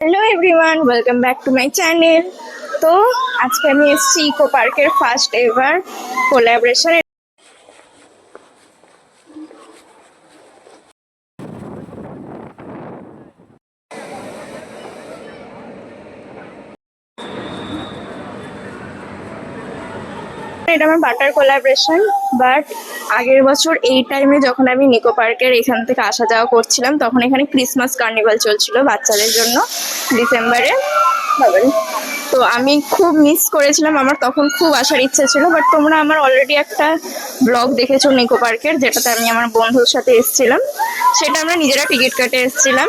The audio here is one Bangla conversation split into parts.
Hello everyone, welcome back to my channel. তো আজকে আমি এসেছি ইকো পার্কের ফার্স্ট এভার কোলাবরেশন। এটা আমার বাটার কোলাবরেশন, বাট আগের বছর এই টাইমে যখন আমি নিকো পার্কের এখান থেকে আসা যাওয়া করছিলাম তখন এখানে ক্রিসমাস কার্নিভাল চলছিল বাচ্চাদের জন্য ডিসেম্বরে। তো আমি খুব মিস করেছিলাম, আমার তখন খুব আসার ইচ্ছে ছিল। বাট তোমরা আমার অলরেডি একটা ব্লগ দেখেছো নিকো পার্কের, যেটাতে আমি আমার বন্ধুর সাথে এসেছিলাম। সেটা আমরা নিজেরা টিকিট কেটে এসেছিলাম।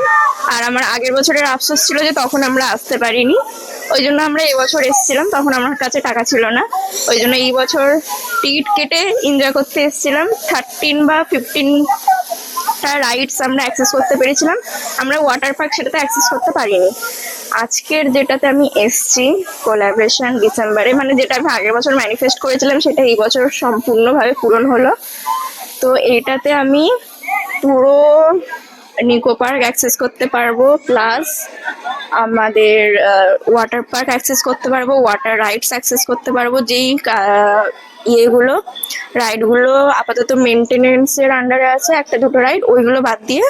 আর আমার আগের বছরের আফসোস ছিল যে তখন আমরা আসতে পারিনি, ওই জন্য আমরা এবছর এসেছিলাম। তখন আমার কাছে টাকা ছিল না, ওই জন্য এই বছর টিকিট কেটে এনজয় করতে এসেছিলাম। 13 বা 15টা রাইডস আমরা অ্যাক্সেস করতে পেরেছিলাম। আমরা ওয়াটার পার্ক সেটাতে অ্যাক্সেস করতে পারিনি। আজকের যেটাতে আমি এসছি কোলাবরেশন ডিসেম্বরে, মানে যেটা আমি আগের বছর ম্যানিফেস্ট করেছিলাম সেটা এই বছর সম্পূর্ণভাবে পূরণ হলো। তো এইটাতে আমি পুরো নিকো পার্ক অ্যাক্সেস করতে পারবো, প্লাস আমাদের ওয়াটার পার্ক অ্যাক্সেস করতে পারবো, ওয়াটার রাইডস অ্যাক্সেস করতে পারবো। যেই ইয়েগুলো রাইডগুলো আপাতত মেনটেনেন্সের আন্ডারে আছে, একটা দুটো রাইড, ওইগুলো বাদ দিয়ে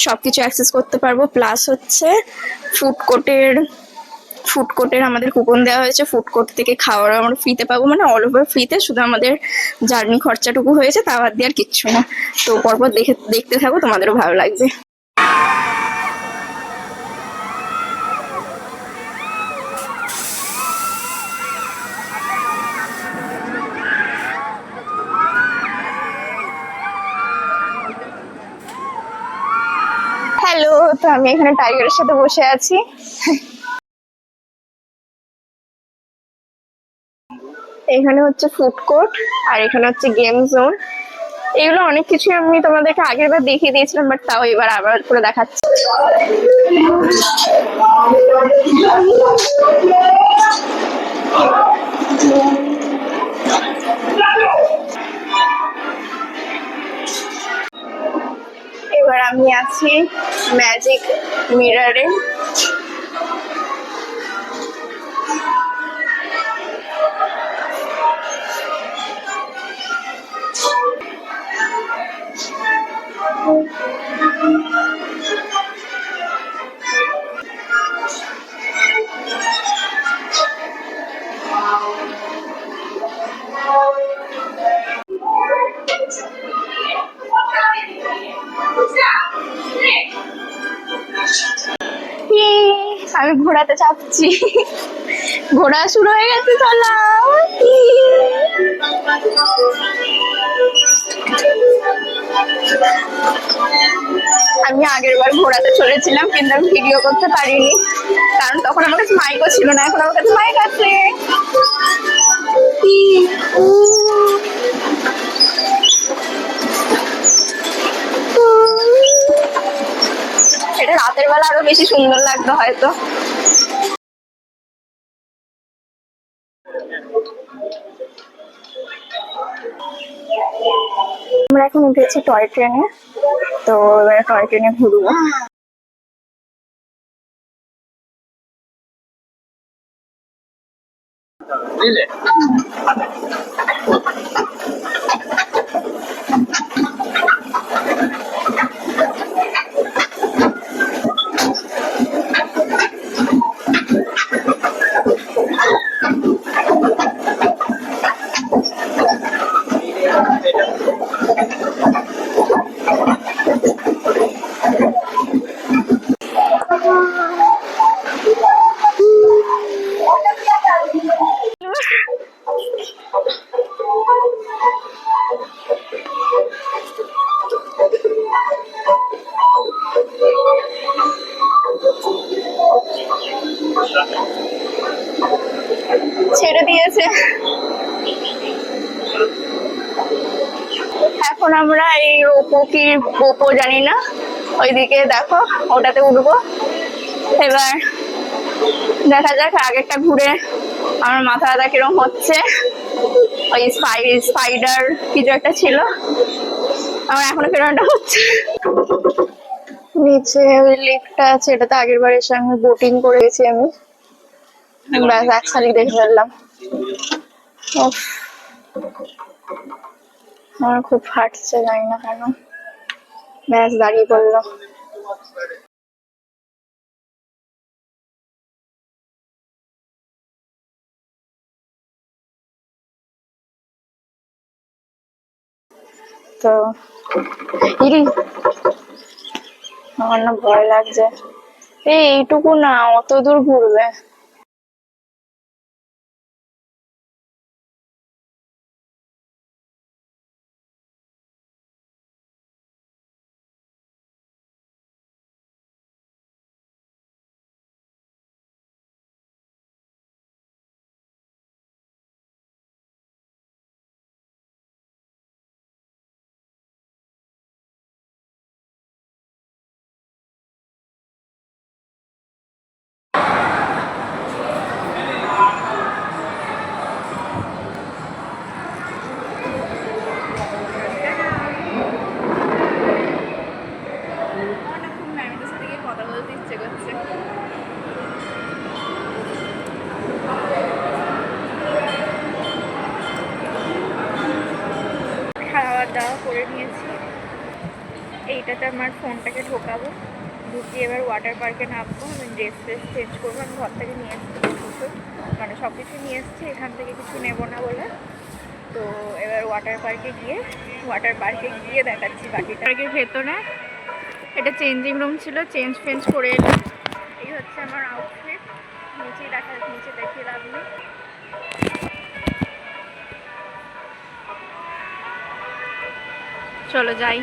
সব কিছু অ্যাক্সেস করতে পারবো। প্লাস হচ্ছে ফুড কোর্টের আমাদের কুপন দেওয়া হয়েছে, ফুড কোর্ট থেকে খাওয়ার আমরা ফ্রিতে পাবো, মানে অল ওভার ফ্রিতে, শুধু আমাদের জার্নি খরচাটুকু হয়েছে, তা বাদ দিয়ে আর কিচ্ছু না। তো পরপর দেখতে থাকো, তোমাদেরও ভালো লাগবে। হ্যালো, তো আমি এখানে টাইগারের সাথে বসে আছি। এখানে হচ্ছে ফুড কোর্ট আর এখানে হচ্ছে গেম জোন। এগুলো অনেক কিছু আমি তোমাদেরকে আগের বার দেখিয়ে দিয়েছিলাম, বাট তাও এবার আবার করে দেখাচ্ছি। এবার আমি আছি ম্যাজিক মিরারে। আমি ঘোড়াতে চাপছি, ঘোড়া শুরু হয়ে গেছে, চলাও। আমি আগের বার ঘোড়াতে চলেছিলাম, কিন্তু আমি ভিডিও করতে পারিনি, কারণ তখন আমার কাছে মাইকও ছিল না। এখন আমার কাছে মাইক আছে। এটা রাতের বেলা আরো বেশি সুন্দর লাগতো হয়তো। আমরা এখন উঠেছি টয় ট্রেনে, তো এবার টয় ট্রেনে ঘুরবো। ছেড়ে দিয়েছে। এখন আমরা এই রোপো জানি না, ওইদিকে দেখো, ওটাতে উঠবো। এবার দেখা যাক, আগেরটা ঘুরে আমার মাথা ব্যথা কিরম হচ্ছে। ওই স্পাইডার কিছু একটা ছিল, আমার এখনো কিরমটা হচ্ছে। নিচে ওই লেকটা আছে, এটাতে আগের বার এসে আমি বোটিং করে গেছি আমি। ব্যাস এক শালিক দেখে ফেললাম। উফ, আমার খুব ফাটছে, জানি না কেন। ব্যাস দাঁড়িয়ে পড়লাম। তো ইরি, আমার না ভয় লাগছে। এইটুকু না, অত দূর ঘুরবে। কথা বলতে ইচ্ছে করছে। খাওয়া দাওয়া করে নিয়েছি। এইটাতে আমার ফোনটাকে ঢোকাবো, ঢুকিয়ে এবার ওয়াটার পার্কে নামবো। আমি ড্রেস ফ্রেস চেঞ্জ করবো। আমি ঘর থেকে নিয়ে এসেছি কিছু, মানে সব কিছু নিয়ে এসেছি, এখান থেকে কিছু নেবো না বলে। তো এবার ওয়াটার পার্কে গিয়ে দেখাচ্ছি বাকিটা। পার্কের ভেতরে এটা চেঞ্জিং রুম ছিল, চেঞ্জ ফেঞ্জ করে এলাম। এই হচ্ছে আমার আউটফিট। নিচে দেখিয়ে লাভ নেই। চলো যাই।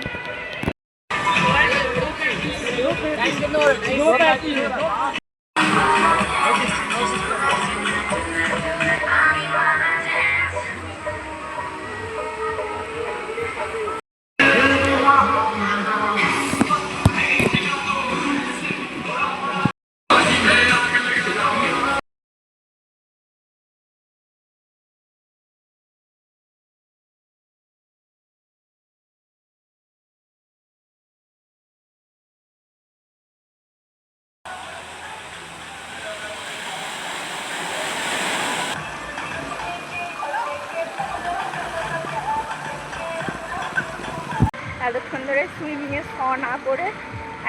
এতক্ষণ ধরে সুইমিংয়ে না করে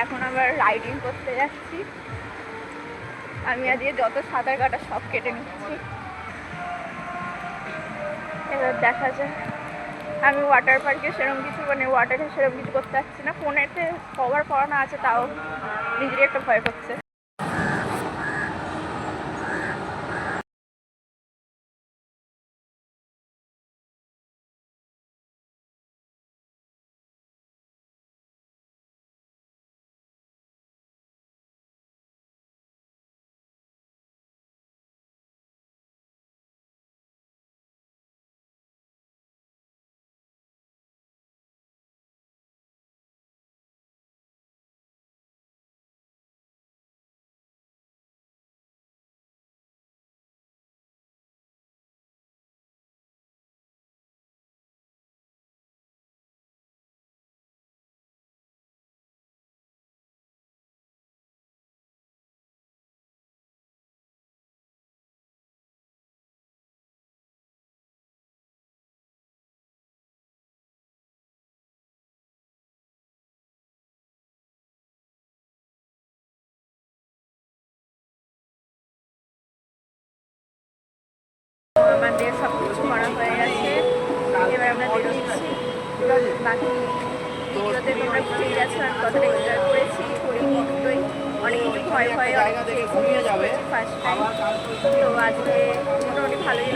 এখন আবার রাইডিং করতে যাচ্ছি। আমি আজকে যত সাঁতার কাটা সব কেটে নিচ্ছি। এবার দেখা যায়। আমি ওয়াটার পার্কে সেরকম কিছু, মানে ওয়াটারে সেরকম কিছু করতে পারছি না। ফোনেতে কভার করানো আছে, তাও নিজেরই একটা ভয় করছে। আমাদের সব কিছু করা হয়ে গেছে, এবার আমরা বেরোচ্ছি। বাকি ভিডিওতে তোমরা বুঝেই গেছো আমি কতটা এনজয় করেছি। পরিমতই অনেক কিছু ভয় অনেক কিছু ফার্স্ট টাইম। তো আজকে মোটামুটি ভালোই